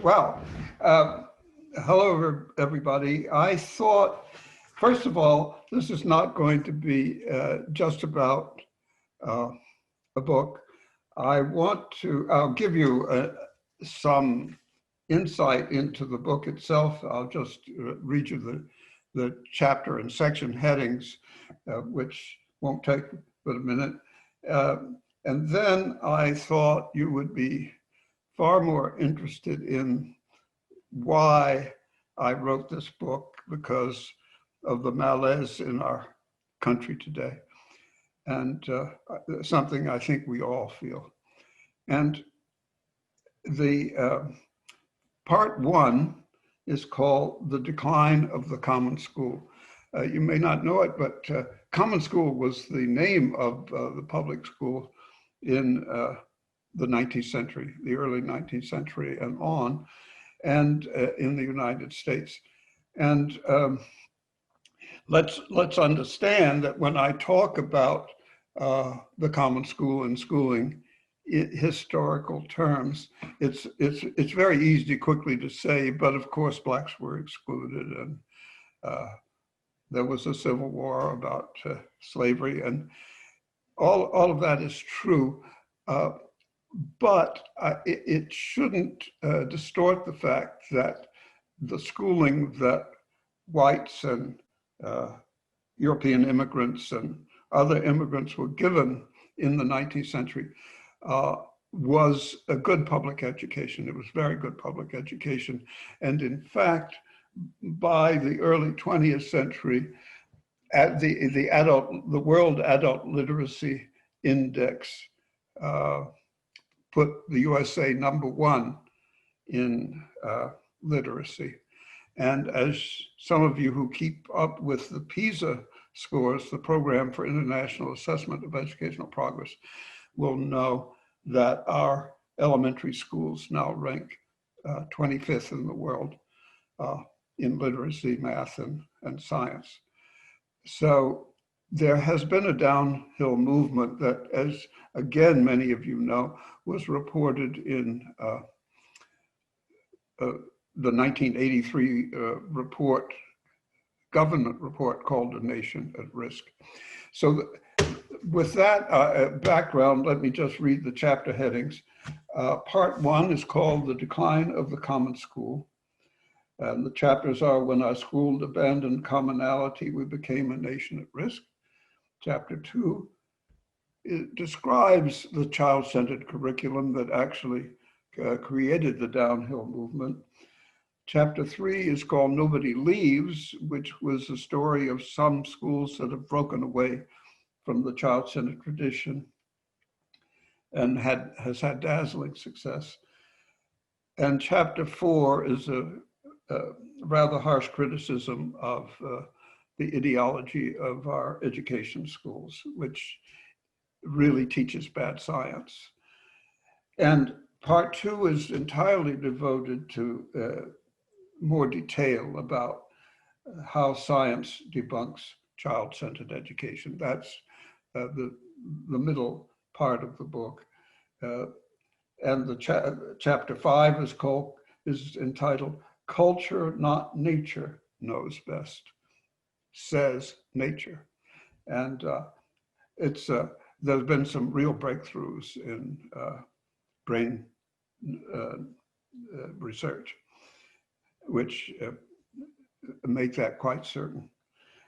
Well, uh, hello, everybody. I thought, first of all, this is not going to be just about uh, a book. I'll give you some insight into the book itself. I'll just read you the chapter and section headings, which won't take but a minute. Uh, and then I thought you would be far more interested in why I wrote this book, because of the malaise in our country today, and something I think we all feel. And the part one is called The Decline of the Common School. You may not know it, but common school was the name of the public school in the 19th century, the early 19th century and on, and in the United States. And let's understand that when I talk about the common school and schooling in historical terms, it's very easy quickly to say, but of course blacks were excluded, and there was a civil war about slavery, and all of that is true. But it shouldn't distort the fact that the schooling that whites and European immigrants and other immigrants were given in the 19th century was a good public education. It was very good public education. And in fact, by the early 20th century, at the World Adult Literacy Index put the USA #1 in literacy. And as some of you who keep up with the PISA scores, the Program for International Assessment of Educational Progress, will know that our elementary schools now rank 25th in the world in literacy, math, and science. So there has been a downhill movement that, as again, many of you know, was reported in the 1983 report, government report called A Nation at Risk. So with that background, let me just read the chapter headings. Part one is called The Decline of the Common School. And the chapters are When Our School Abandoned Commonality, We Became a Nation at Risk. Chapter two, it describes the child-centered curriculum that actually created the downhill movement. Chapter three is called Nobody Leaves, which was the story of some schools that have broken away from the child-centered tradition and has had dazzling success. And chapter four is a rather harsh criticism of the ideology of our education schools, which really teaches bad science. And part two is entirely devoted to more detail about how science debunks child-centered education. That's the middle part of the book. And the chapter five is entitled Culture, Not Nature, Knows Best, Says Nature. And there's been some real breakthroughs in brain research, which make that quite certain.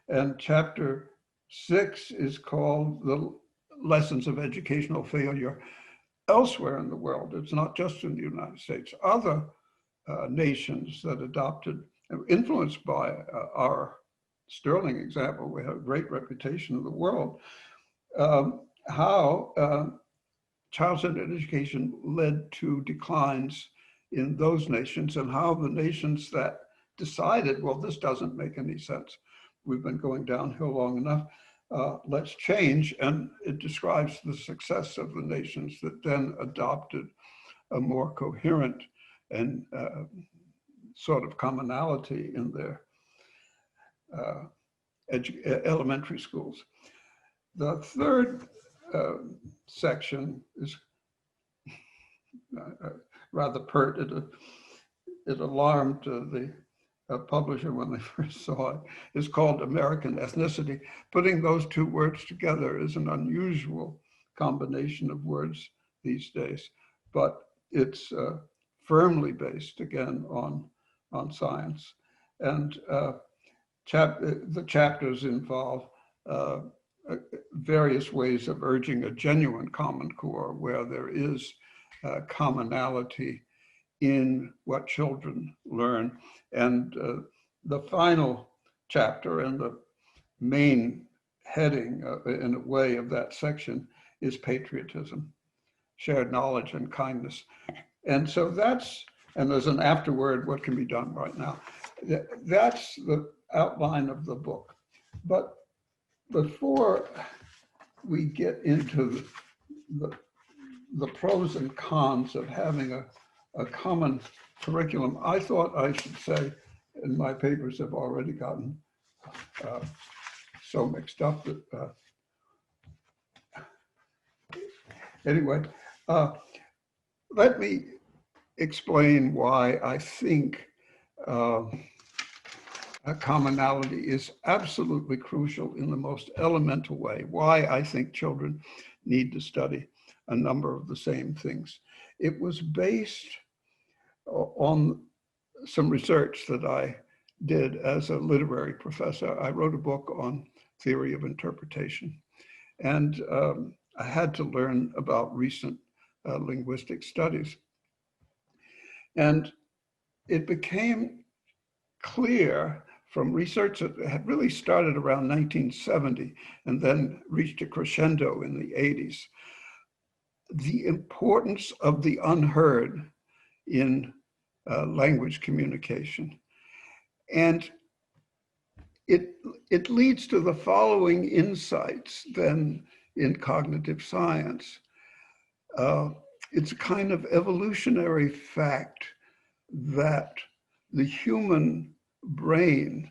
And chapter six is called The Lessons of Educational Failure Elsewhere in the World. It's not just in the United States. Other nations that adopted, influenced by our sterling example, we have a great reputation in the world, how child-centered education led to declines in those nations, and how the nations that decided, well, this doesn't make any sense, we've been going downhill long enough, let's change. And it describes the success of the nations that then adopted a more coherent and sort of commonality in their elementary schools. The third section is rather pert. it alarmed the publisher when they first saw it, is called American Ethnicity. Putting those two words together is an unusual combination of words these days, but it's firmly based, again, on science. And the chapters involve various ways of urging a genuine common core where there is commonality in what children learn. And the final chapter and the main heading, in a way, of that section is patriotism, shared knowledge and kindness. And so that's, and there's an afterword, what can be done right now. That's the outline of the book. But before we get into the pros and cons of having a common curriculum, I thought I should say, and my papers have already gotten so mixed up that, anyway, let me explain why I think a commonality is absolutely crucial in the most elemental way, why I think children need to study a number of the same things. It was based on some research that I did as a literary professor. I wrote a book on theory of interpretation, and I had to learn about recent linguistic studies. And it became clear from research that had really started around 1970 and then reached a crescendo in the 80s, the importance of the unheard in language communication. And it leads to the following insights then in cognitive science. It's a kind of evolutionary fact that the human brain,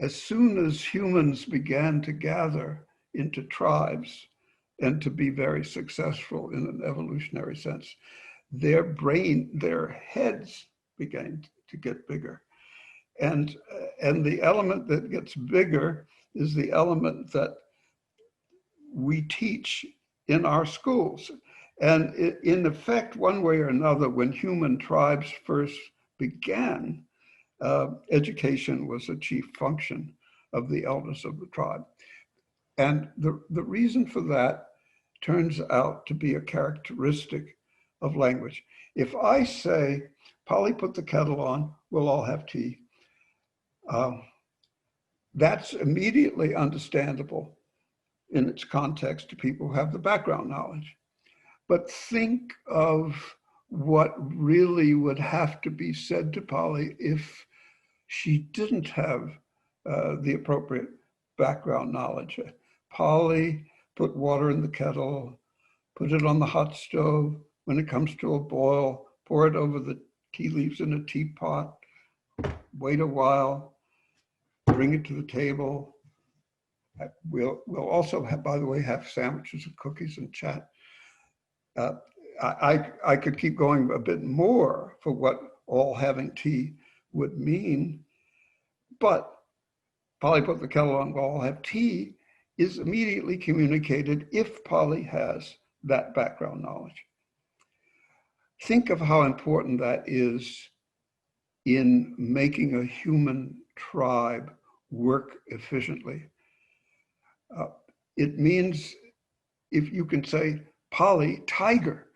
as soon as humans began to gather into tribes and to be very successful in an evolutionary sense, their heads began to get bigger. And the element that gets bigger is the element that we teach in our schools. And in effect, one way or another, when human tribes first began, education was a chief function of the elders of the tribe. And the reason for that turns out to be a characteristic of language. If I say, Polly, put the kettle on, we'll all have tea, that's immediately understandable in its context to people who have the background knowledge. But think of what really would have to be said to Polly if she didn't have the appropriate background knowledge. Polly, put water in the kettle, put it on the hot stove. When it comes to a boil, pour it over the tea leaves in a teapot, wait a while, bring it to the table. We'll also have, by the way, have sandwiches and cookies and chat. I could keep going a bit more for what all having tea would mean, but Polly put the kettle on, we'll all have tea is immediately communicated if Polly has that background knowledge. Think of how important that is in making a human tribe work efficiently. It means if you can say, Polly, tiger,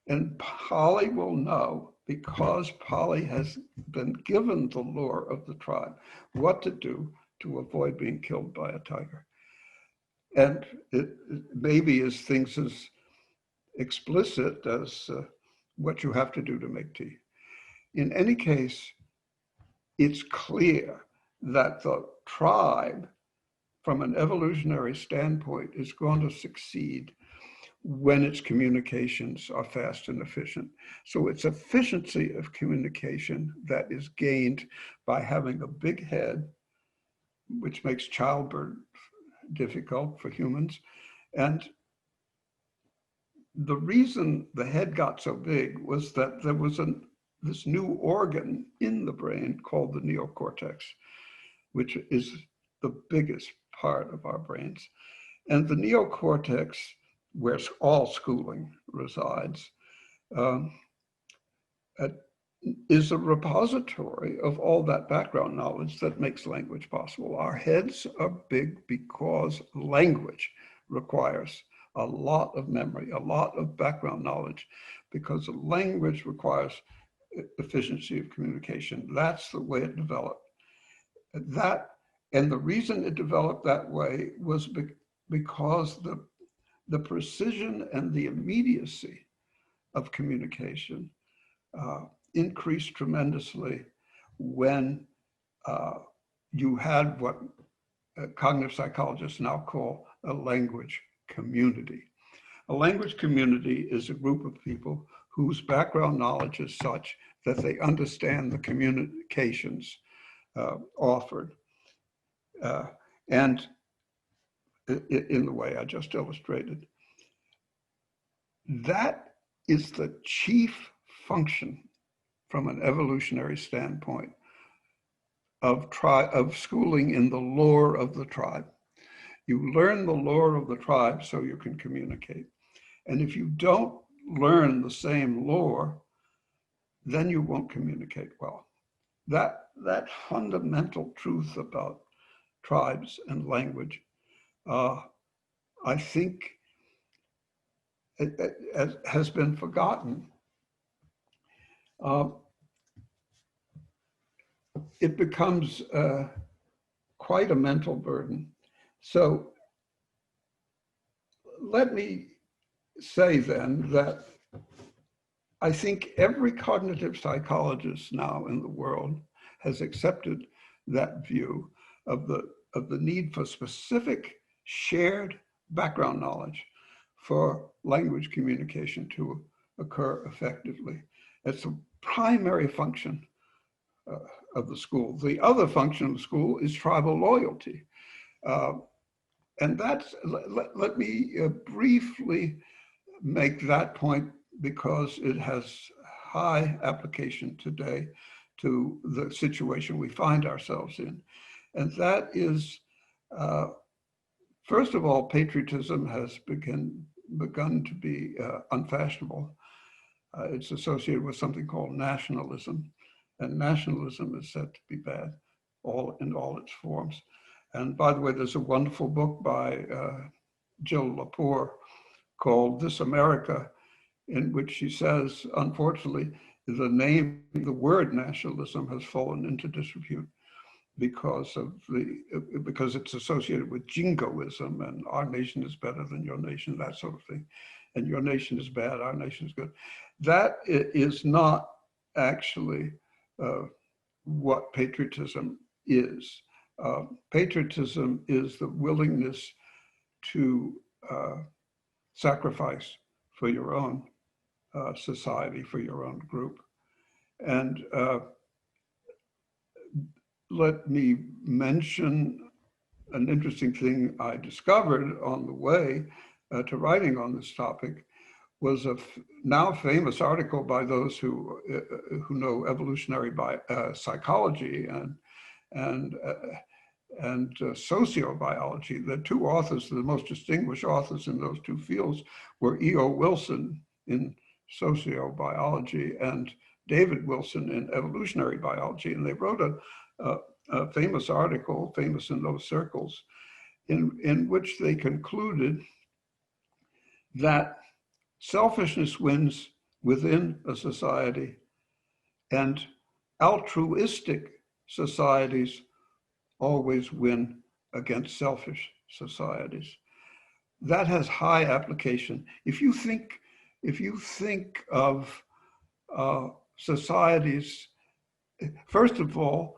and Polly will know, because Polly has been given the lore of the tribe, what to do to avoid being killed by a tiger. And it maybe is things as explicit as what you have to do to make tea. In any case, it's clear that the tribe, from an evolutionary standpoint, is going to succeed when its communications are fast and efficient. So it's efficiency of communication that is gained by having a big head, which makes childbirth difficult for humans. And the reason the head got so big was that there was this new organ in the brain called the neocortex, which is the biggest part of our brains. And the neocortex, where all schooling resides, is a repository of all that background knowledge that makes language possible. Our heads are big because language requires a lot of memory, a lot of background knowledge, because language requires efficiency of communication. That's the way it developed. And the reason it developed that way was because the precision and the immediacy of communication increased tremendously when you had what cognitive psychologists now call a language community. A language community is a group of people whose background knowledge is such that they understand the communications offered. And in the way I just illustrated. That is the chief function from an evolutionary standpoint of schooling in the lore of the tribe. You learn the lore of the tribe so you can communicate. And if you don't learn the same lore, then you won't communicate well. That fundamental truth about tribes and language, I think it has been forgotten. It becomes quite a mental burden. So let me say then that I think every cognitive psychologist now in the world has accepted that view of the need for specific shared background knowledge for language communication to occur effectively. It's a primary function of the school. The other function of the school is tribal loyalty. And that's, let me briefly make that point because it has high application today to the situation we find ourselves in. And that is, first of all, patriotism has begun to be unfashionable. It's associated with something called nationalism, and nationalism is said to be bad in all its forms. And by the way, there's a wonderful book by Jill Lepore called This America, in which she says, unfortunately, the word nationalism has fallen into disrepute because it's associated with jingoism and our nation is better than your nation, that sort of thing. And your nation is bad, our nation is good. That is not actually what patriotism is. Patriotism is the willingness to sacrifice for your own society, for your own group. And let me mention an interesting thing I discovered on the way to writing on this topic was a now famous article by those who know evolutionary psychology and sociobiology. The two authors, the most distinguished authors in those two fields, were E.O. Wilson in sociobiology and David Wilson in evolutionary biology. And they wrote a famous article, famous in those circles, in which they concluded that selfishness wins within a society and altruistic societies always win against selfish societies. That has high application. If you think of societies, first of all,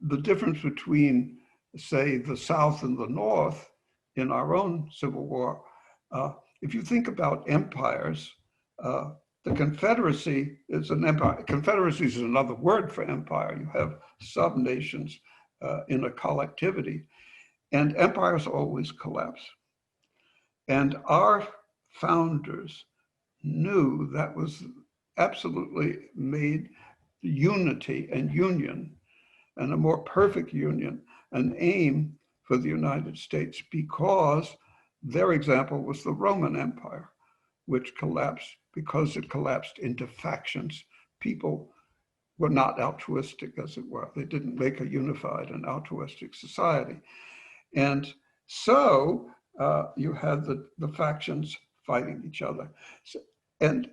the difference between, say, the South and the North in our own Civil War, if you think about empires, the Confederacy is an empire. Confederacy is another word for empire. You have sub-nations in a collectivity, and empires always collapse. And our founders knew that was absolutely made unity and union, and a more perfect union, an aim for the United States, because their example was the Roman Empire, which collapsed because it collapsed into factions. People were not altruistic, as it were. They didn't make a unified and altruistic society. And so you had the factions fighting each other. So, and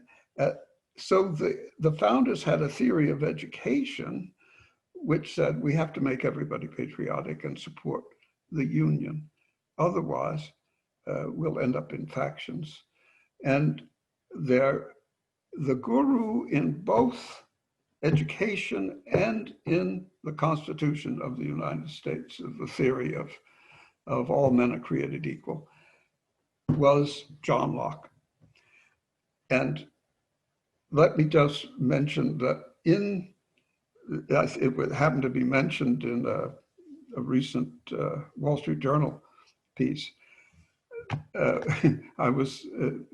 so the founders had a theory of education which said we have to make everybody patriotic and support the Union. Otherwise, we'll end up in factions. And the guru in both education and in the Constitution of the United States, of the theory of all men are created equal, was John Locke. And let me just mention that it happened to be mentioned in a recent Wall Street Journal piece. I was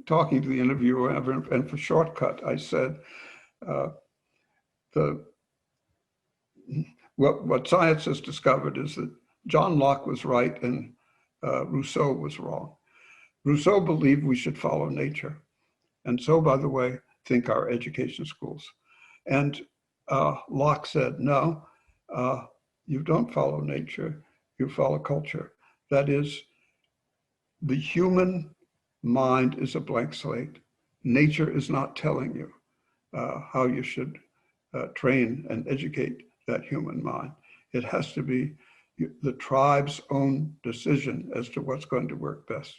talking to the interviewer, and for shortcut, I said, what science has discovered is that John Locke was right and Rousseau was wrong. Rousseau believed we should follow nature. And so, by the way, think our education schools. And Locke said, no, you don't follow nature, you follow culture. That is, the human mind is a blank slate. Nature is not telling you how you should train and educate that human mind. It has to be the tribe's own decision as to what's going to work best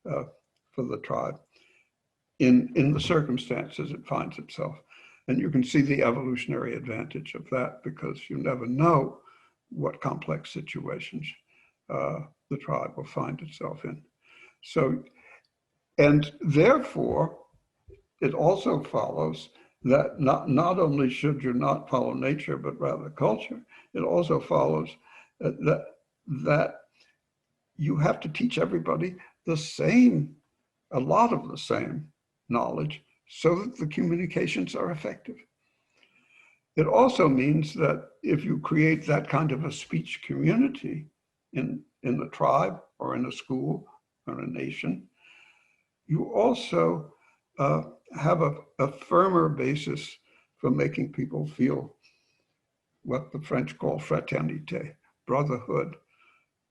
for the tribe in the circumstances it finds itself. And you can see the evolutionary advantage of that, because you never know what complex situations the tribe will find itself in. So, and therefore, it also follows that not only should you not follow nature, but rather culture. It also follows that you have to teach everybody a lot of the same knowledge, so that the communications are effective. It also means that if you create that kind of a speech community in the tribe or in a school or a nation, you also have a firmer basis for making people feel what the French call fraternité, brotherhood,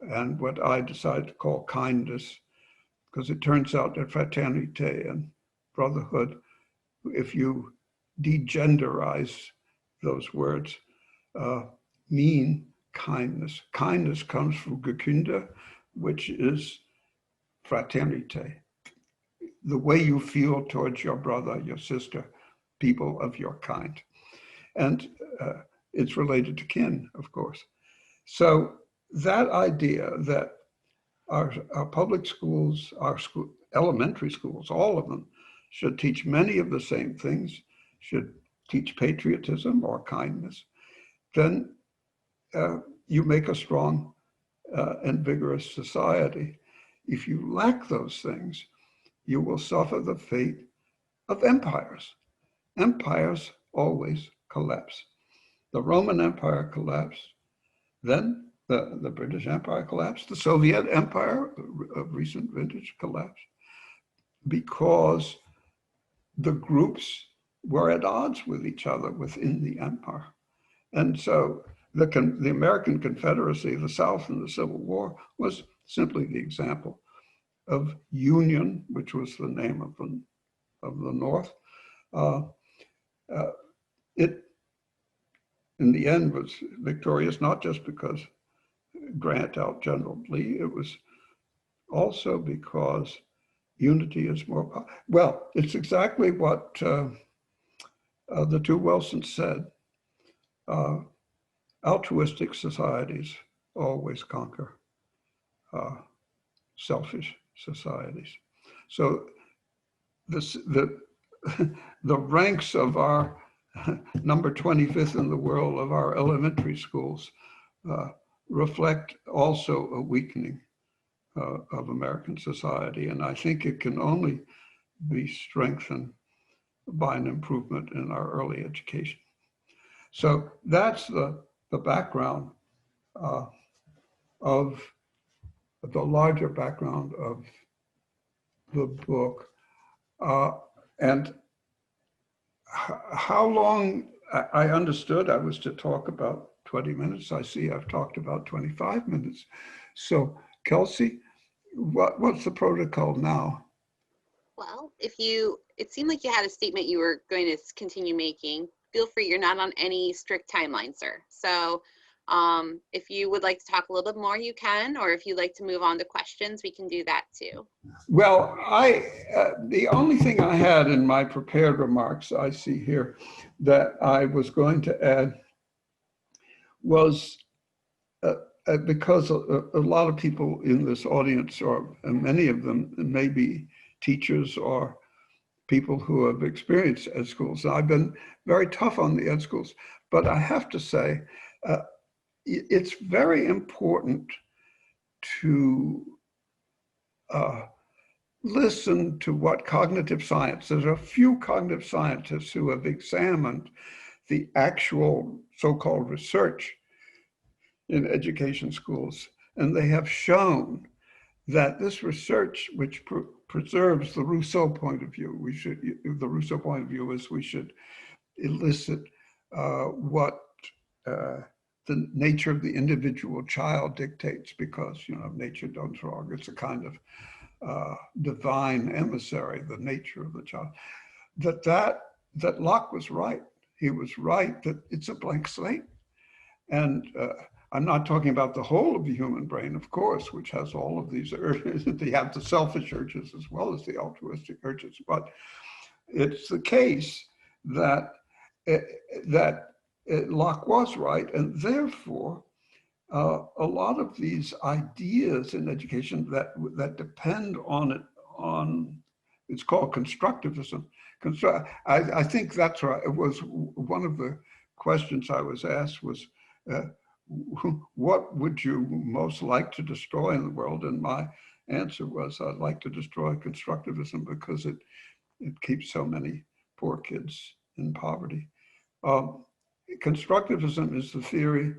and what I decided to call kindness, because it turns out that fraternité and brotherhood, if you degenderize those words, mean kindness. Kindness comes from Gekünde, which is fraternité, the way you feel towards your brother, your sister, people of your kind. And it's related to kin, of course. So that idea that our public schools, our elementary schools, all of them, should teach many of the same things, should teach patriotism or kindness, then you make a strong and vigorous society. If you lack those things, you will suffer the fate of empires. Empires always collapse. The Roman Empire collapsed, then the British Empire collapsed, the Soviet Empire of recent vintage collapsed, because the groups were at odds with each other within the empire. And so the American Confederacy, the South in the Civil War, was simply the example of Union, which was the name of the North. It, in the end, was victorious, not just because Grant out General Lee, it was also because unity is more powerful. Well, it's exactly what the two Wilsons said. Altruistic societies always conquer selfish societies. So the ranks of our number 25th in the world of our elementary schools reflect also a weakening of American society. And I think it can only be strengthened by an improvement in our early education. So that's the background of the larger background of the book. And how long, I understood I was to talk about 20 minutes. I see I've talked about 25 minutes. So Kelsey, what's the protocol now? Well, it seemed like you had a statement you were going to continue making. Feel free, you're not on any strict timeline, sir. So if you would like to talk a little bit more, you can, or if you'd like to move on to questions, we can do that too. Well, the only thing I had in my prepared remarks, I see here, that I was going to add was because a lot of people in this audience, or many of them may be teachers or people who have experienced ed schools. I've been very tough on the ed schools, but I have to say, it's very important to listen to what cognitive science, there's a few cognitive scientists who have examined the actual so-called research in education schools, and they have shown that this research, which preserves the Rousseau point of view, the Rousseau point of view is we should elicit what the nature of the individual child dictates, because, you know, nature does wrong. It's a kind of divine emissary, the nature of the child. That Locke was right. He was right that it's a blank slate. And I'm not talking about the whole of the human brain, of course, which has all of these urges. They have the selfish urges as well as the altruistic urges. But it's the case that Locke was right, and therefore a lot of these ideas in education that depend on it's called constructivism. I think that's right. It was one of the questions I was asked was, what would you most like to destroy in the world? And my answer was, I'd like to destroy constructivism because it keeps so many poor kids in poverty. Constructivism is the theory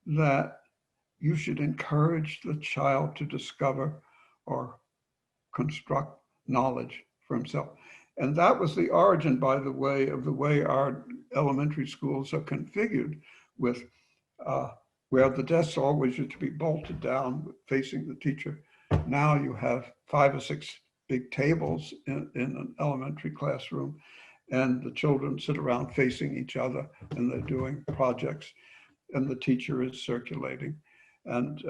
that you should encourage the child to discover or construct knowledge for himself. And that was the origin, by the way, of the way our elementary schools are configured, with where the desks always used to be bolted down facing the teacher. Now you have 5 or 6 big tables in an elementary classroom, and the children sit around facing each other, and they're doing projects, and the teacher is circulating. And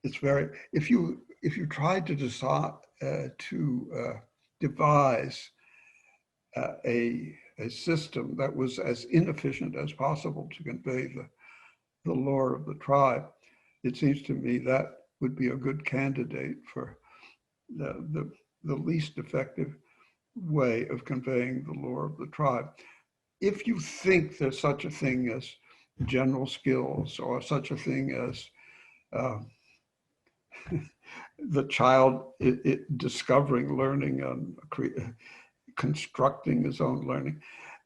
it's very, if you tried to decide to devise a system that was as inefficient as possible to convey the lore of the tribe, it seems to me that would be a good candidate for the least effective way of conveying the lore of the tribe. If you think there's such a thing as general skills, or such a thing as the child discovering learning and constructing his own learning,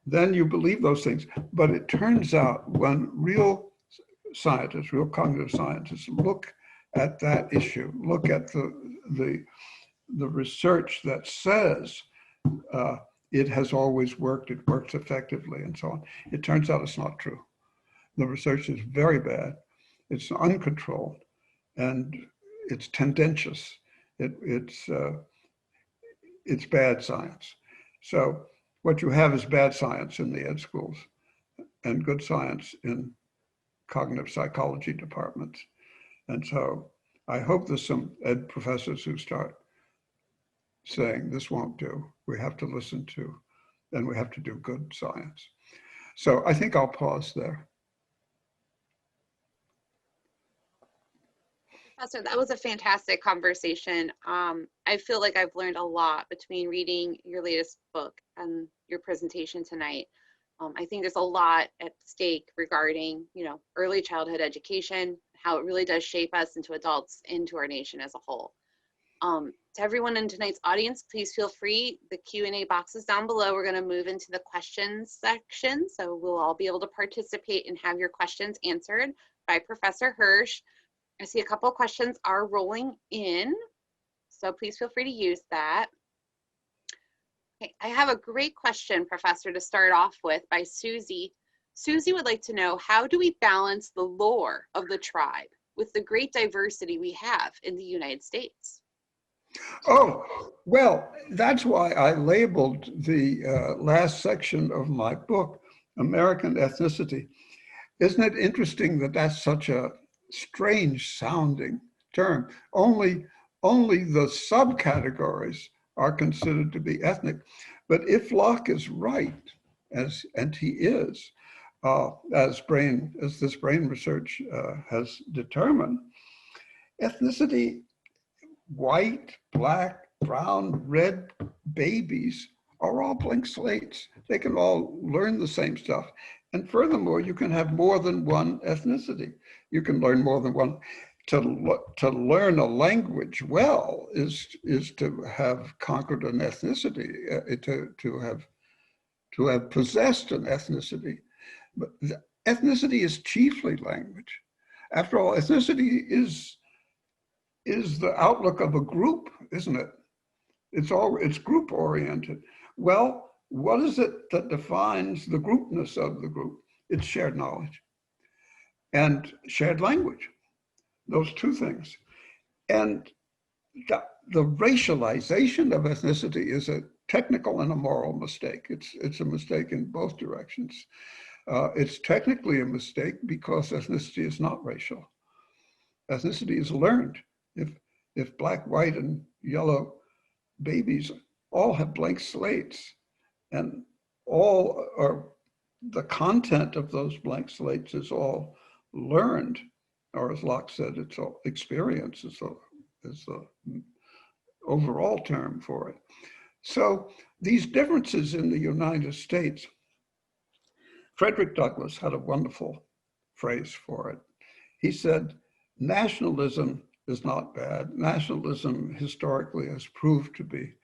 then you believe those things. But it turns out when real scientists, real cognitive scientists, look at that issue, look at the research that says it has always worked, it works effectively, and so on, it turns out it's not true. The research is very bad, it's uncontrolled, and it's tendentious. It's bad science. So what you have is bad science in the ed schools and good science in cognitive psychology departments. And so I hope there's some ed professors who start saying this won't do. We have to listen to, and we have to do good science. So I think I'll pause there. Professor, that was a fantastic conversation. I feel like I've learned a lot between reading your latest book and your presentation tonight. I think there's a lot at stake regarding, you know, early childhood education, how it really does shape us into adults, into our nation as a whole. To everyone in tonight's audience, please feel free. The Q&A box is down below. We're going to move into the questions section, so we'll all be able to participate and have your questions answered by Professor Hirsch. I see a couple of questions are rolling in, so please feel free to use that. Okay, I have a great question, Professor, to start off with by Susie. Susie would like to know, how do we balance the lore of the tribe with the great diversity we have in the United States? Oh, well, that's why I labeled the last section of my book, American Ethnicity. Isn't it interesting that that's such a strange sounding term? Only the subcategories are considered to be ethnic. But if Locke is right, and he is, as this brain research has determined, ethnicity, white, black, brown, red babies are all blank slates. They can all learn the same stuff. And furthermore, you can have more than one ethnicity. You can learn more than one. To learn a language well is to have conquered an ethnicity, to have possessed an ethnicity. But ethnicity is chiefly language. After all, ethnicity is the outlook of a group, isn't it? It's group oriented. Well, what is it that defines the groupness of the group? It's shared knowledge and shared language, those two things. And the racialization of ethnicity is a technical and a moral mistake. It's a mistake in both directions. It's technically a mistake because ethnicity is not racial. Ethnicity is learned. If black, white, and yellow babies all have blank slates, and all are the content of those blank slates is all learned, or as Locke said, it's all experience is the overall term for it. So these differences in the United States, Frederick Douglass had a wonderful phrase for it. He said, nationalism is not bad. Nationalism historically has proved to be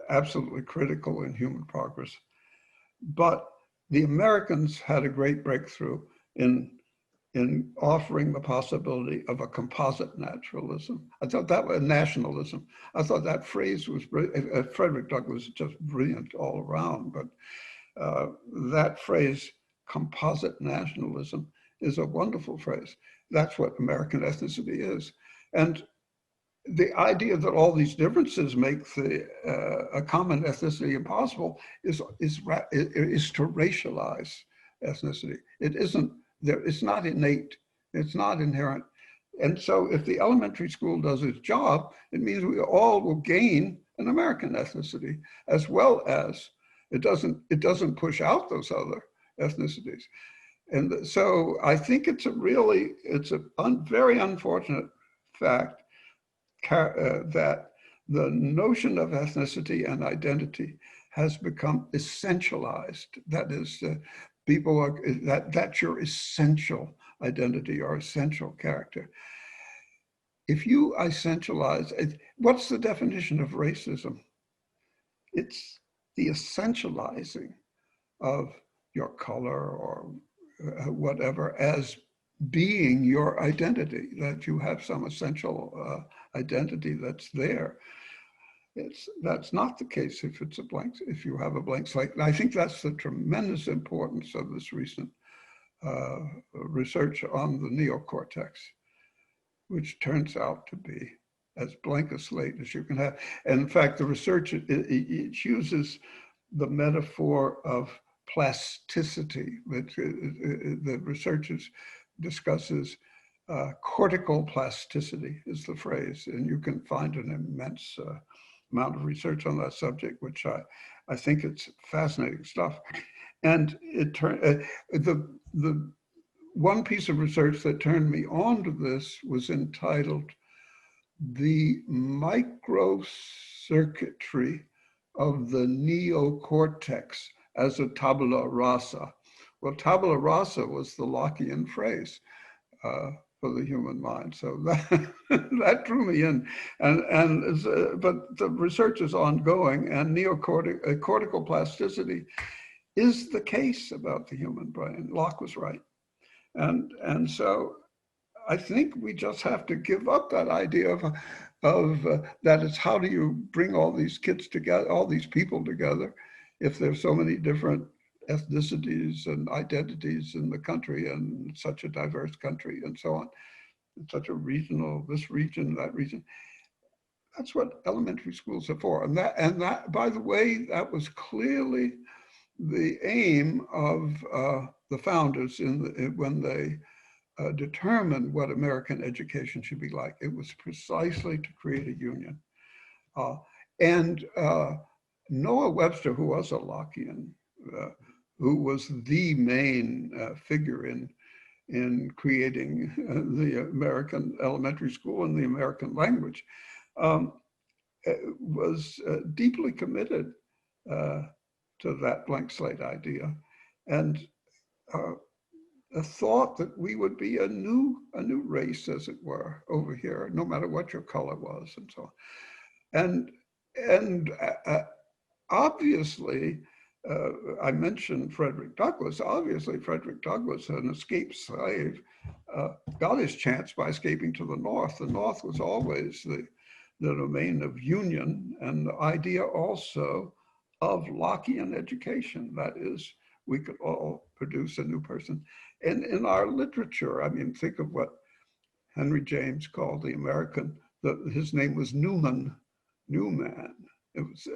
absolutely critical in human progress. But the Americans had a great breakthrough in offering the possibility of a composite naturalism. I thought that was nationalism. I thought that phrase was, Frederick Douglass is just brilliant all around, but that phrase, composite nationalism, is a wonderful phrase. That's what American ethnicity is. And the idea that all these differences make a common ethnicity impossible is to racialize ethnicity. It isn't there. It's not innate. It's not inherent. And so if the elementary school does its job, it means we all will gain an American ethnicity, as well as it doesn't push out those other ethnicities. And so I think it's a very unfortunate fact that the notion of ethnicity and identity has become essentialized. That is, that's your essential identity or essential character. If you essentialize, what's the definition of racism? It's the essentializing of your color or whatever as being your identity, that you have some essential identity that's there. That's not the case if you have a blank slate. And I think that's the tremendous importance of this recent research on the neocortex, which turns out to be as blank a slate as you can have. And in fact, the research, it uses the metaphor of plasticity. The researchers discusses cortical plasticity is the phrase, and you can find an immense amount of research on that subject, which I think it's fascinating stuff. And the one piece of research that turned me on to this was entitled "The Microcircuitry of the Neocortex as a Tabula Rasa." Well, tabula rasa was the Lockean phrase. for the human mind. So that, that drew me in. But the research is ongoing, and cortical plasticity is the case about the human brain. Locke was right. And so I think we just have to give up that idea of that it's how do you bring all these kids together, all these people together, if there's so many different ethnicities and identities in the country, and such a diverse country and so on, and such a regional, this region, that region. That's what elementary schools are for. And that, by the way, that was clearly the aim of the founders when they determined what American education should be like. It was precisely to create a union. And Noah Webster, who was a Lockean, who was the main figure in creating the American elementary school and the American language, was deeply committed to that blank slate idea, and a thought that we would be a new race, as it were, over here, no matter what your color was, and so on. And obviously, I mentioned Frederick Douglass. Obviously, Frederick Douglass, an escaped slave, got his chance by escaping to the North. The North was always the domain of union, and the idea also of Lockean education. That is, we could all produce a new person. And in our literature, I mean, think of what Henry James called the American, his name was Newman, new man. It was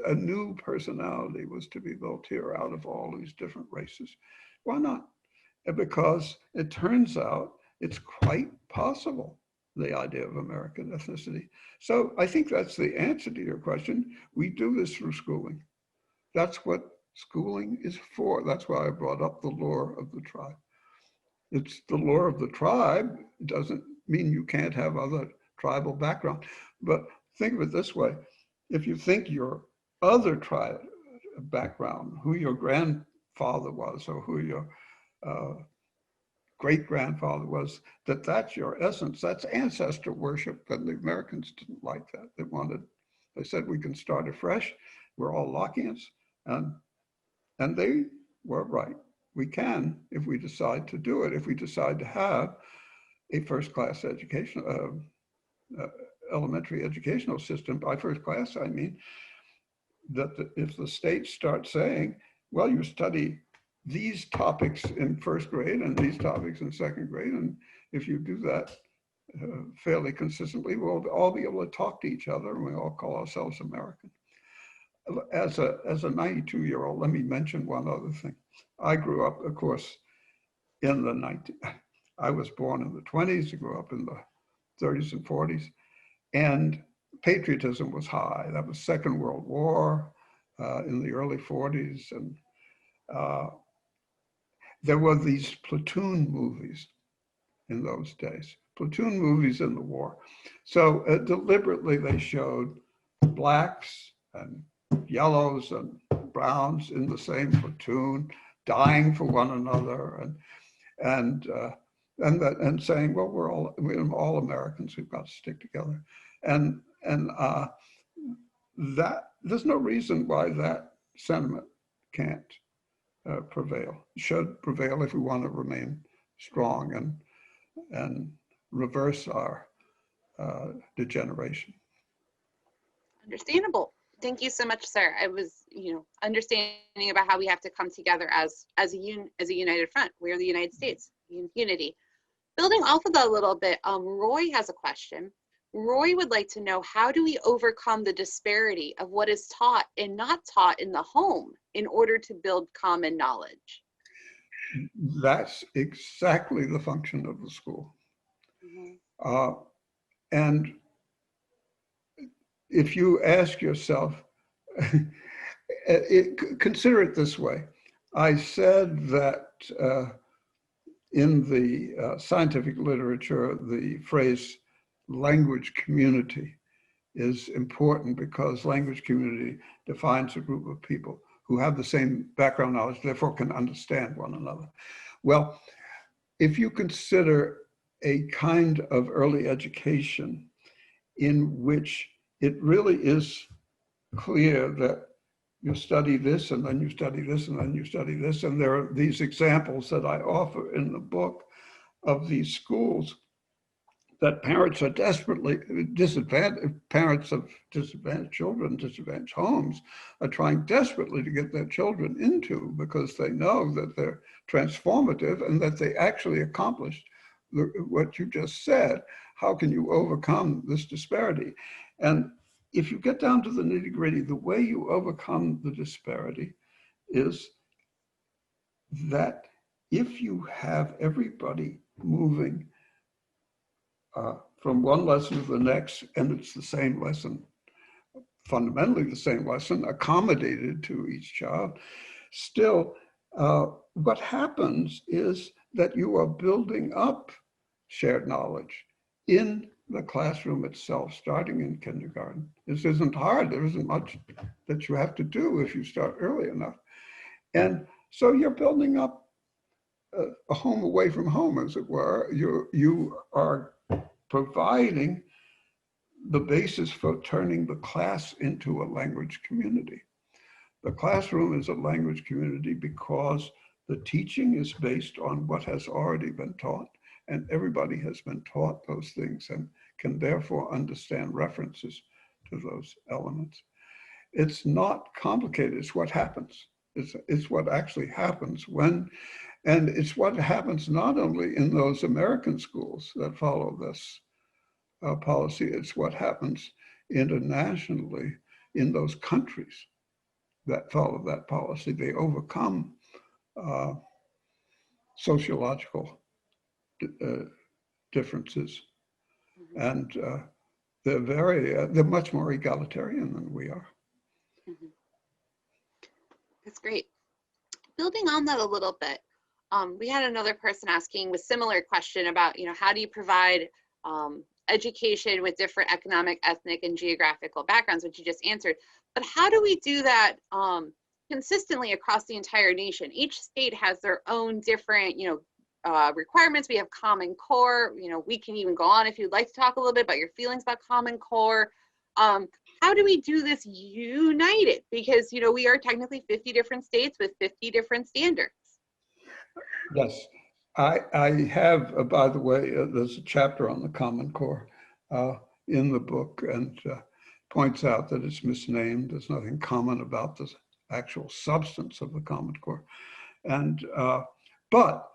a new personality was to be built here out of all these different races. Why not? Because it turns out it's quite possible, the idea of American ethnicity. So I think that's the answer to your question. We do this through schooling. That's what schooling is for. That's why I brought up the lore of the tribe. It's the lore of the tribe. It doesn't mean you can't have other tribal background. But think of it this way. If you think your other tribe background, who your grandfather was or who your great-grandfather was, that's your essence, that's ancestor worship. And the Americans didn't like that. They said we can start afresh. We're all Lockeans. And they were right. We can, if we decide to do it, if we decide to have a first-class education, elementary educational system. By first class, I mean that if the state starts saying, well, you study these topics in first grade and these topics in second grade, and if you do that fairly consistently, we'll all be able to talk to each other, and we all call ourselves American. As a 92-year-old, let me mention one other thing. I grew up, of course, I was born in the 20s, I grew up in the 30s and 40s, and patriotism was high. That was Second World War in the early 40s, and there were these platoon movies in those days, platoon movies in the war. So deliberately they showed blacks and yellows and browns in the same platoon, dying for one another, and saying, well, we're all Americans. We've got to stick together, and that there's no reason why that sentiment can't prevail. It should prevail if we want to remain strong and reverse our degeneration. Understandable. Thank you so much, sir. I was, understanding about how we have to come together as a united front. We are the United States, unity. Building off of that a little bit, Roy has a question. Roy would like to know, how do we overcome the disparity of what is taught and not taught in the home in order to build common knowledge? That's exactly the function of the school. Mm-hmm. And if you ask yourself, consider it this way. I said that in the scientific literature, the phrase language community is important because language community defines a group of people who have the same background knowledge, therefore can understand one another. Well, if you consider a kind of early education in which it really is clear that you study this and then you study this and then you study this. And there are these examples that I offer in the book of these schools that parents are desperately disadvantaged, parents of disadvantaged children, disadvantaged homes are trying desperately to get their children into because they know that they're transformative and that they actually accomplished what you just said. How can you overcome this disparity? And if you get down to the nitty-gritty, the way you overcome the disparity is that if you have everybody moving from one lesson to the next, and it's the same lesson, fundamentally the same lesson, accommodated to each child, still, what happens is that you are building up shared knowledge in the classroom itself, starting in kindergarten. This isn't hard. There isn't much that you have to do if you start early enough. And so you're building up a home away from home, as it were. You are providing the basis for turning the class into a language community. The classroom is a language community because the teaching is based on what has already been taught, and everybody has been taught those things and can therefore understand references to those elements. It's not complicated, it's what happens. It's what actually happens when, and it's what happens not only in those American schools that follow this policy, it's what happens internationally in those countries that follow that policy. They overcome sociological differences, and they're much more egalitarian than we are. Mm-hmm. That's great. Building on that a little bit, we had another person asking with similar question about, how do you provide education with different economic, ethnic, and geographical backgrounds, which you just answered. But how do we do that consistently across the entire nation? Each state has their own different, requirements. We have Common Core. We can even go on if you'd like to talk a little bit about your feelings about Common Core. How do we do this united? Because, we are technically 50 different states with 50 different standards. Yes. I have, by the way, there's a chapter on the Common Core in the book, and points out that it's misnamed. There's nothing common about the actual substance of the Common Core. And, but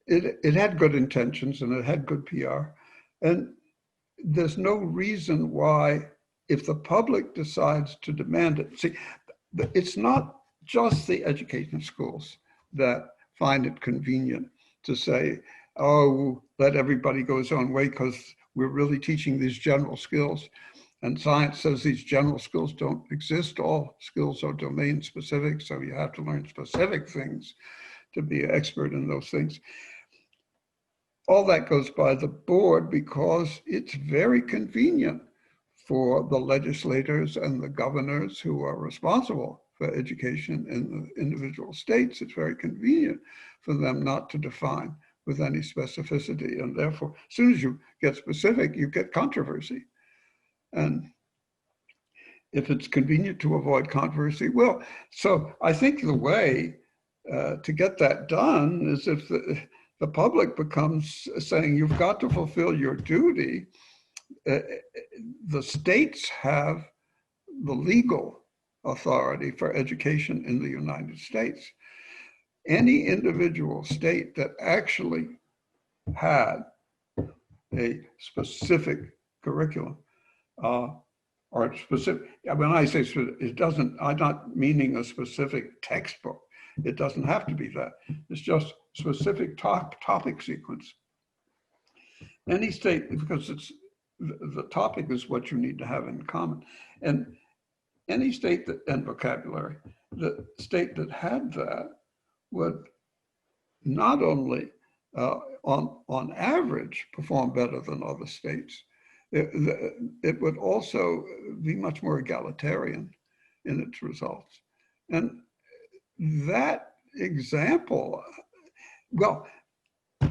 it had good intentions and it had good PR. And there's no reason why, if the public decides to demand it, see, it's not just the education schools that find it convenient to say, oh, let everybody go his own way because we're really teaching these general skills. And science says these general skills don't exist. All skills are domain specific, so you have to learn specific things to be an expert in those things. All that goes by the board because it's very convenient for the legislators and the governors who are responsible for education in the individual states. It's very convenient for them not to define with any specificity. And therefore, as soon as you get specific, you get controversy. And if it's convenient to avoid controversy, well, so I think the way to get that done is if the public becomes saying you've got to fulfill your duty. The states have the legal authority for education in the United States. Any individual state that actually had a specific curriculum or specific, when I say it doesn't, I'm not meaning a specific textbook. It doesn't have to be that. It's just specific topic sequence. Any state, because it's the topic is what you need to have in common. And any state that, and vocabulary, the state that had that would not only on average perform better than other states, it would also be much more egalitarian in its results. And that example, well,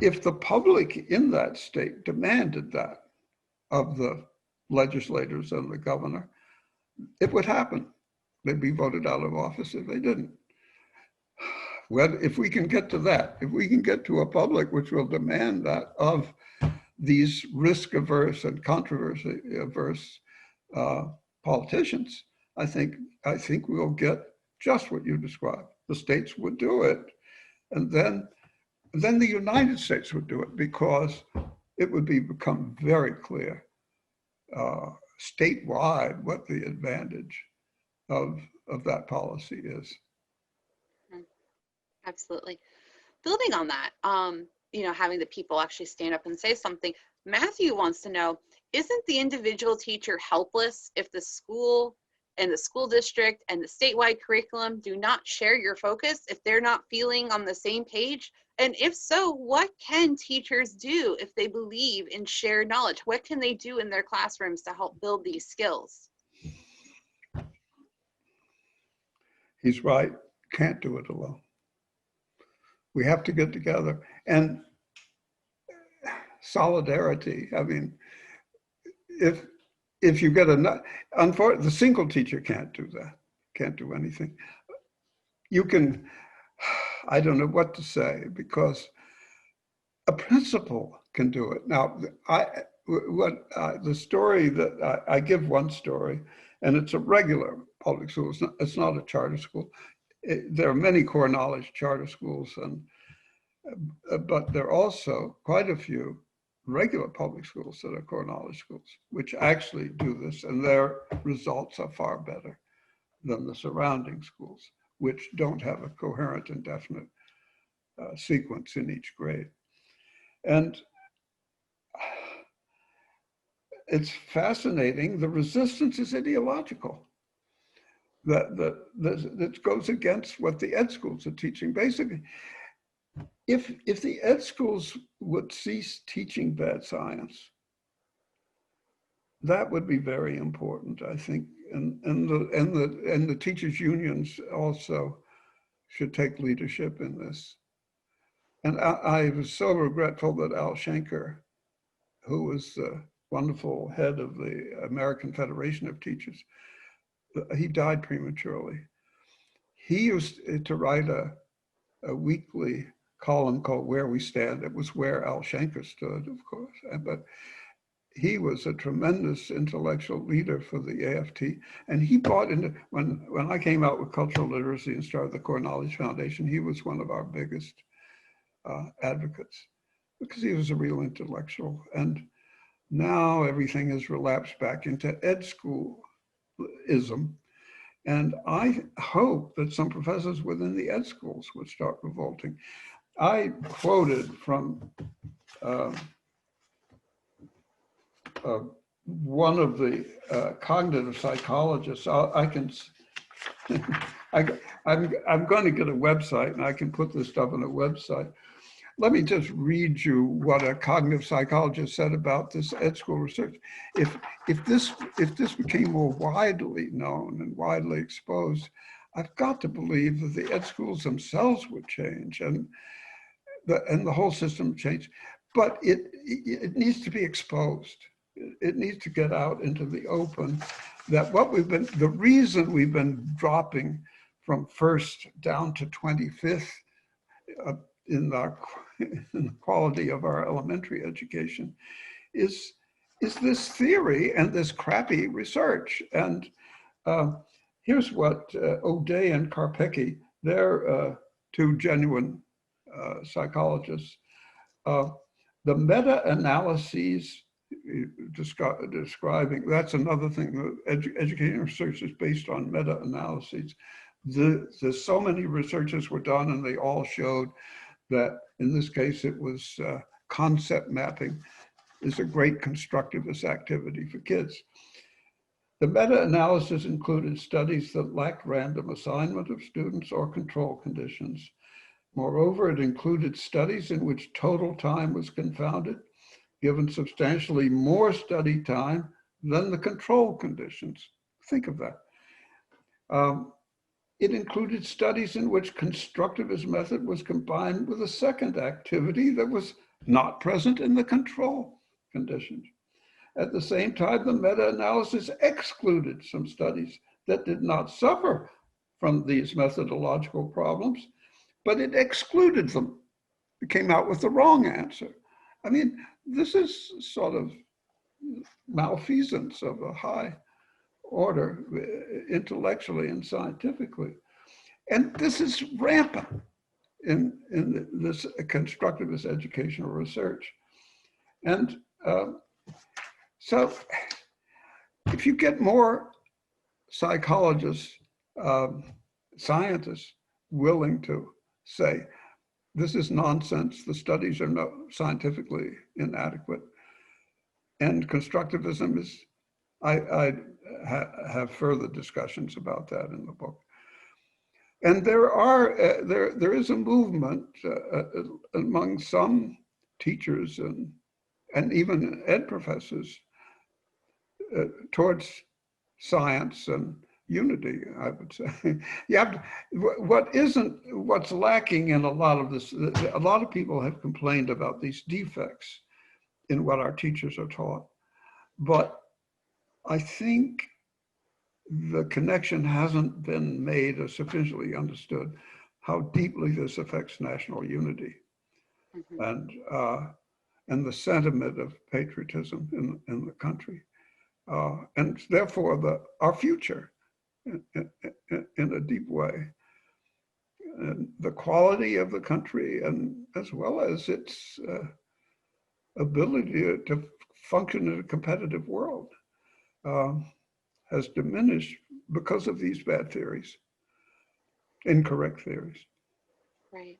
if the public in that state demanded that of the legislators and the governor, it would happen. They'd be voted out of office if they didn't. Well, if we can get to that, if we can get to a public which will demand that of these risk-averse and controversy-averse politicians, I think we'll get just what you described. The states would do it, and then the United States would do it, because it would become very clear statewide what the advantage of that policy is. Absolutely. Building on that, having the people actually stand up and say something. Matthew wants to know, isn't the individual teacher helpless if the school and the school district and the statewide curriculum do not share your focus, if they're not feeling on the same page? And if so, what can teachers do if they believe in shared knowledge? What can they do in their classrooms to help build these skills? He's right. Can't do it alone. We have to get together. And solidarity, I mean, if you get unfortunately, the single teacher can't do that, can't do anything. You can, I don't know what to say, because a principal can do it. Now, the story that I give one story, and it's a regular public school, it's not a charter school. There are many core knowledge charter schools, but there are also quite a few regular public schools that are core knowledge schools, which actually do this, and their results are far better than the surrounding schools, which don't have a coherent and definite sequence in each grade. And it's fascinating. The resistance is ideological. That goes against what the ed schools are teaching. Basically, if the ed schools would cease teaching bad science, that would be very important, I think. And the teachers' unions also should take leadership in this. And I was so regretful that Al Schenker, who was the wonderful head of the American Federation of Teachers, he died prematurely. He used to write a weekly column called Where We Stand. It was where Al Schenker stood, of course, but he was a tremendous intellectual leader for the AFT. And he bought into, when I came out with cultural literacy and started the Core Knowledge Foundation, he was one of our biggest advocates, because he was a real intellectual. And now everything has relapsed back into ed schoolism. And I hope that some professors within the ed schools would start revolting. I quoted from one of the cognitive psychologists. I'm going to get a website, and I can put this stuff on a website. Let me just read you what a cognitive psychologist said about this ed school research. If this became more widely known and widely exposed, I've got to believe that the ed schools themselves would change, and the whole system would change. But it needs to be exposed. It needs to get out into the open. That the reason we've been dropping from first down to 25th in the quality of our elementary education is this theory and this crappy research. And here's what O'Day and Karpecki, they're two genuine psychologists. The meta-analyses describing, that's another thing, education research is based on meta-analyses. There's so many researches were done, and they all showed that in this case it was concept mapping is a great constructivist activity for kids. The meta-analysis included studies that lacked random assignment of students or control conditions. Moreover, it included studies in which total time was confounded, given substantially more study time than the control conditions. Think of that. It included studies in which constructivist method was combined with a second activity that was not present in the control conditions. At the same time, the meta-analysis excluded some studies that did not suffer from these methodological problems, but it excluded them. It came out with the wrong answer. I mean, this is sort of malfeasance of a high order, intellectually and scientifically. And this is rampant in this constructivist educational research. And so if you get more psychologists, scientists willing to say, this is nonsense, the studies are not scientifically inadequate, and constructivism is, I have further discussions about that in the book. And there is a movement among some teachers and even ed professors towards science and unity, I would say. You have to, what's lacking in a lot of this, a lot of people have complained about these defects in what our teachers are taught. But I think the connection hasn't been made or sufficiently understood how deeply this affects national unity and the sentiment of patriotism in the country. And therefore our future in a deep way. And the quality of the country, and as well as its ability to function in a competitive world, has diminished because of these bad theories, incorrect theories. Right.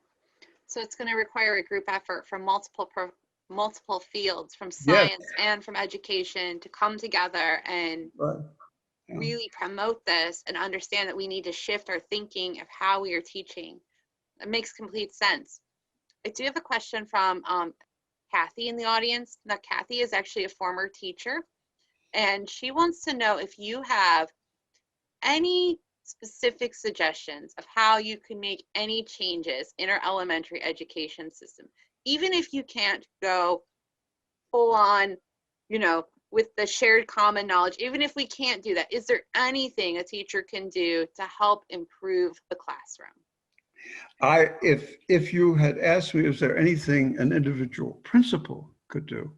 So it's going to require a group effort from multiple fields, from science and from education, to come together and really promote this and understand that we need to shift our thinking of how we are teaching. It makes complete sense. I do have a question from Kathy in the audience. Now, Kathy is actually a former teacher, and she wants to know if you have any specific suggestions of how you can make any changes in our elementary education system, even if you can't go full on, you know, with the shared common knowledge. Even if we can't do that, is there anything a teacher can do to help improve the classroom? If you had asked me, is there anything an individual principal could do,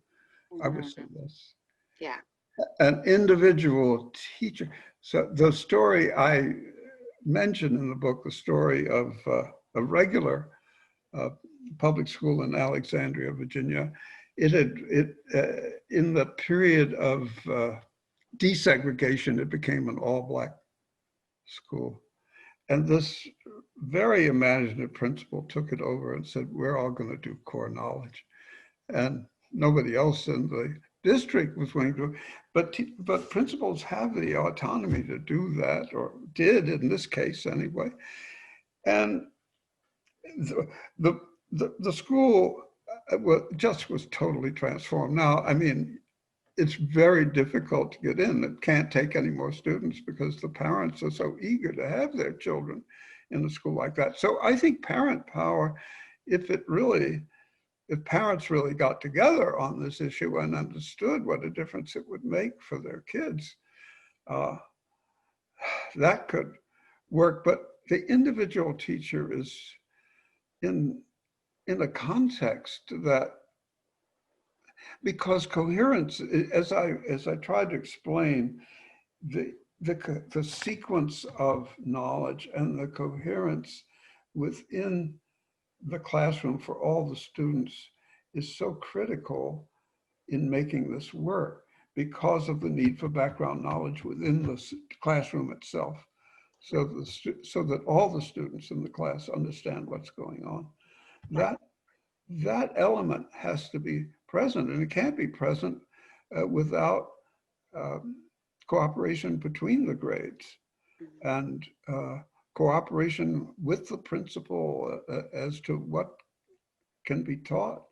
I would say this. Yeah. An individual teacher. So the story I mentioned in the book, the story of a regular public school in Alexandria, Virginia, in the period of desegregation, it became an all-black school. And this very imaginative principal took it over and said, we're all going to do core knowledge. And nobody else in the district was willing to, but principals have the autonomy to do that, or did in this case anyway. And the school just was totally transformed. Now, I mean, it's very difficult to get in. It can't take any more students because the parents are so eager to have their children in a school like that. So I think parent power, if parents really got together on this issue and understood what a difference it would make for their kids, that could work. But the individual teacher is in a context that, because coherence, as I tried to explain, the sequence of knowledge and the coherence within the classroom for all the students is so critical in making this work, because of the need for background knowledge within the classroom itself, so that all the students in the class understand what's going on. That element has to be present, and it can't be present without cooperation between the grades and cooperation with the principal as to what can be taught.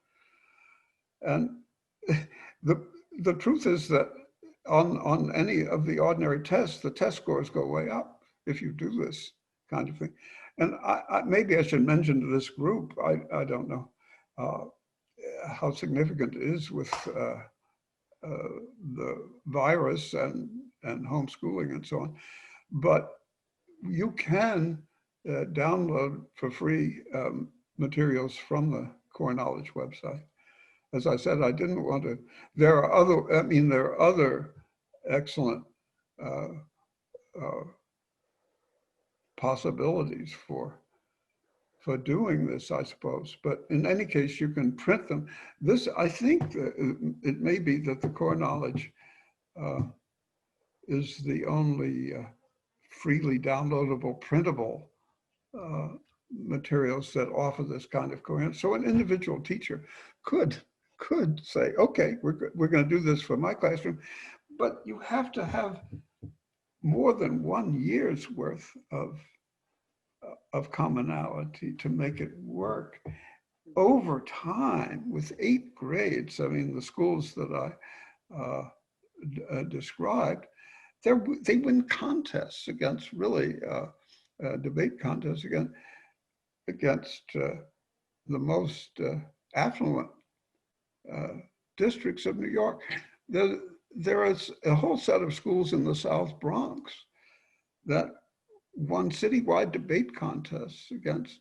And the truth is that on any of the ordinary tests, the test scores go way up if you do this kind of thing. And maybe I should mention to this group, I don't know, how significant it is with the virus and homeschooling and so on. But you can download for free materials from the Core Knowledge website. As I said, I didn't want to, there are other excellent possibilities for doing this, I suppose. But in any case, you can print them. This, I think that it may be that the Core Knowledge is the only freely downloadable, printable materials that offer this kind of coherence. So an individual teacher could say, okay, we're going to do this for my classroom, but you have to have more than 1 year's worth of commonality to make it work. Over time, with 8 grades, I mean, the schools that I described, they win contests against really debate contests against the most affluent districts of New York. There is a whole set of schools in the South Bronx that won citywide debate contests against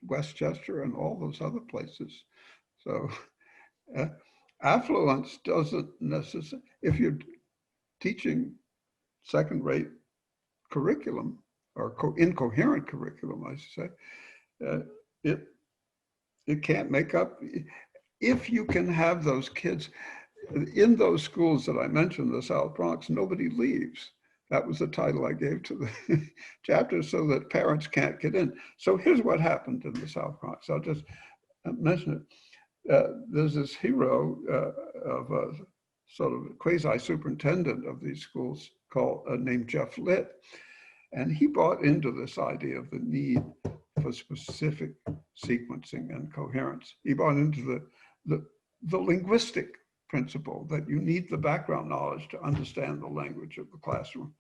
Westchester and all those other places. So affluence doesn't necessarily, if you're teaching second-rate curriculum or incoherent curriculum, I should say, it can't make up. If you can have those kids in those schools that I mentioned, the South Bronx, nobody leaves. That was the title I gave to the chapter, so that parents can't get in. So here's what happened in the South Bronx. I'll just mention it. There's this hero of a sort of quasi-superintendent of these schools named Jeff Litt. And he bought into this idea of the need for specific sequencing and coherence. He bought into the linguistic principle that you need the background knowledge to understand the language of the classroom.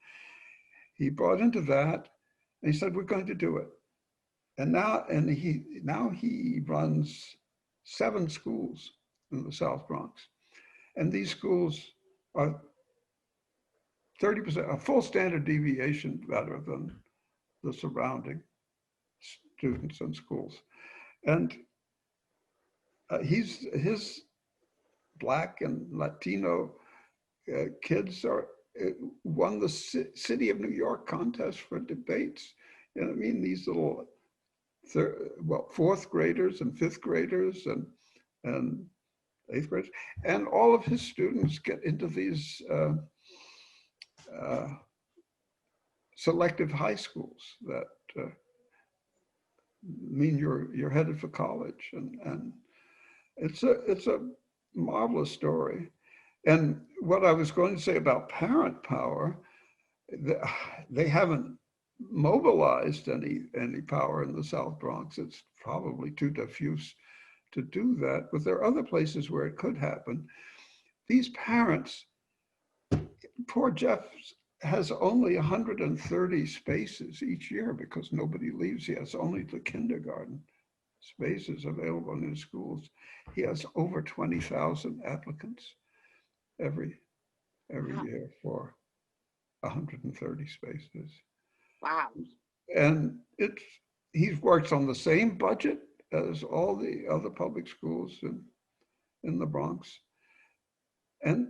He bought into that, and he said, we're going to do it. And now he runs 7 schools in the South Bronx. And these schools are 30%, a full standard deviation better than the surrounding students and schools. And his Black and Latino kids won the City of New York contest for debates. And I mean, these little, 4th graders and 5th graders and 8th graders, and all of his students get into these selective high schools that mean you're headed for college, and it's a marvelous story. And what I was going to say about parent power, they haven't mobilized any power in the South Bronx. It's probably too diffuse to do that, but there are other places where it could happen. These parents, poor Jeff has only 130 spaces each year because nobody leaves. He has only the kindergarten spaces available in his schools. He has over 20,000 applicants every year for 130 spaces. Wow. And he works on the same budget as all the other public schools in the Bronx. And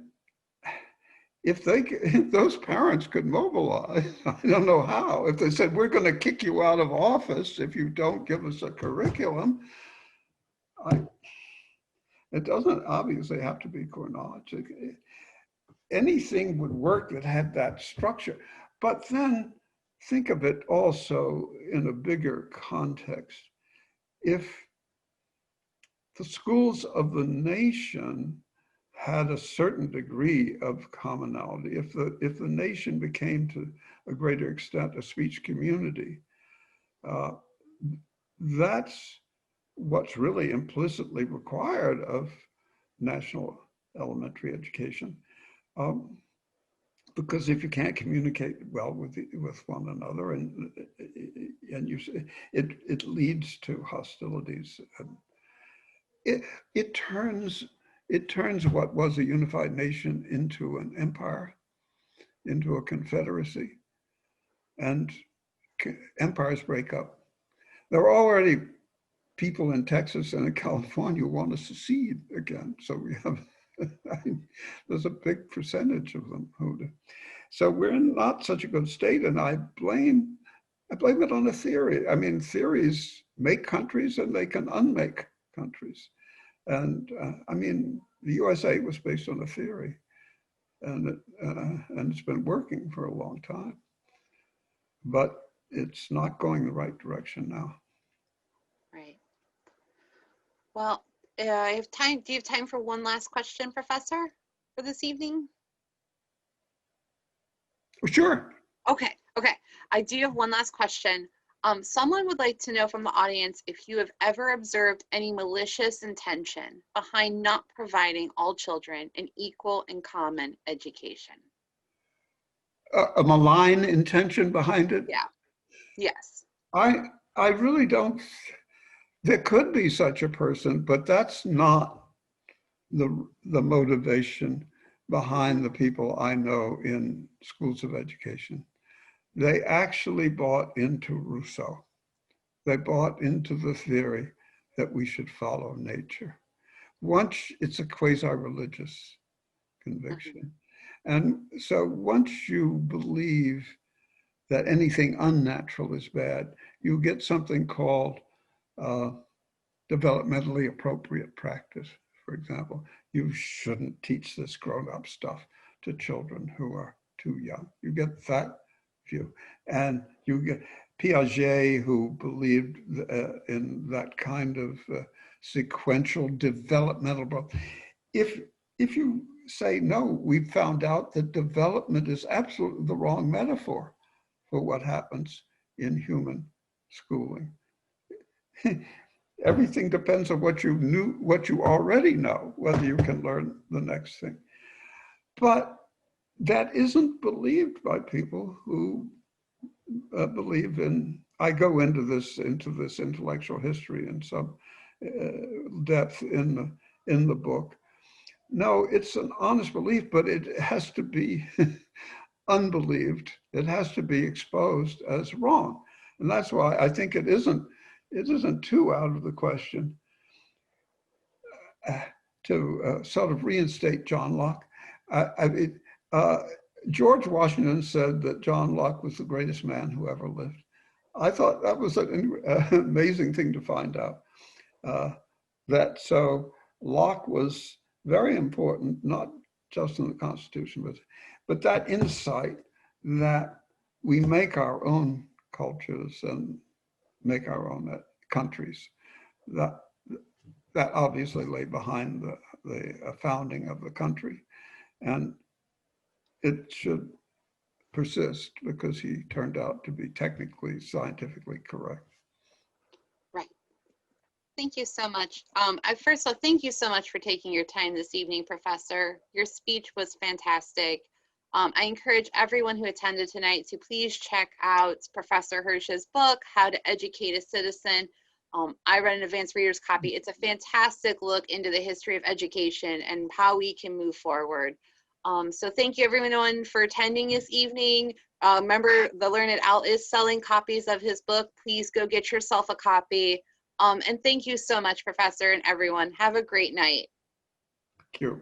if those parents could mobilize, I don't know how, if they said, we're going to kick you out of office if you don't give us a curriculum, it doesn't obviously have to be core knowledge. Anything would work that had that structure. But then think of it also in a bigger context. If the schools of the nation had a certain degree of commonality, if the nation became to a greater extent a speech community, that's what's really implicitly required of national elementary education. Because if you can't communicate well with one another, and it leads to hostilities. it turns what was a unified nation into an empire, into a confederacy, and empires break up. There are already people in Texas and in California who want to secede again. So we have, there's a big percentage of them who do. So we're in not such a good state, and I blame it on a theory. I mean, theories make countries and they can unmake countries. And I mean, the USA was based on a theory, and it's been working for a long time. But it's not going the right direction now. Right. Well, I have time. Do you have time for one last question, Professor, for this evening? Sure. Okay. I do have one last question. Someone would like to know from the audience if you have ever observed any malicious intention behind not providing all children an equal and common education. A malign intention behind it? Yeah. Yes. I really don't. There could be such a person, but that's not the motivation behind the people I know in schools of education. They actually bought into Rousseau. They bought into the theory that we should follow nature. Once it's a quasi-religious conviction. And so once you believe that anything unnatural is bad, you get something called developmentally appropriate practice. For example, you shouldn't teach this grown-up stuff to children who are too young. You get that view. And you get Piaget, who believed in that kind of sequential developmental growth. If you say, no, we found out that development is absolutely the wrong metaphor for what happens in human schooling. Everything depends on what you already know, whether you can learn the next thing. But that isn't believed by people who believe in, I go into this intellectual history in some depth in the book. No, it's an honest belief, but it has to be unbelieved. It has to be exposed as wrong. And that's why I think it isn't too out of the question to sort of reinstate John Locke. George Washington said that John Locke was the greatest man who ever lived. I thought that was an amazing thing to find out. So Locke was very important, not just in the Constitution, but that insight that we make our own cultures and make our own countries. That obviously lay behind the founding of the country, and it should persist because he turned out to be technically, scientifically correct. Right. Thank you so much. First of all, thank you so much for taking your time this evening, Professor. Your speech was fantastic. I encourage everyone who attended tonight to please check out Professor Hirsch's book, How to Educate a Citizen. I read an advanced reader's copy. It's a fantastic look into the history of education and how we can move forward. So thank you everyone for attending this evening. Remember, the Learned Owl is selling copies of his book. Please go get yourself a copy. And thank you so much, Professor, and everyone. Have a great night. Thank you.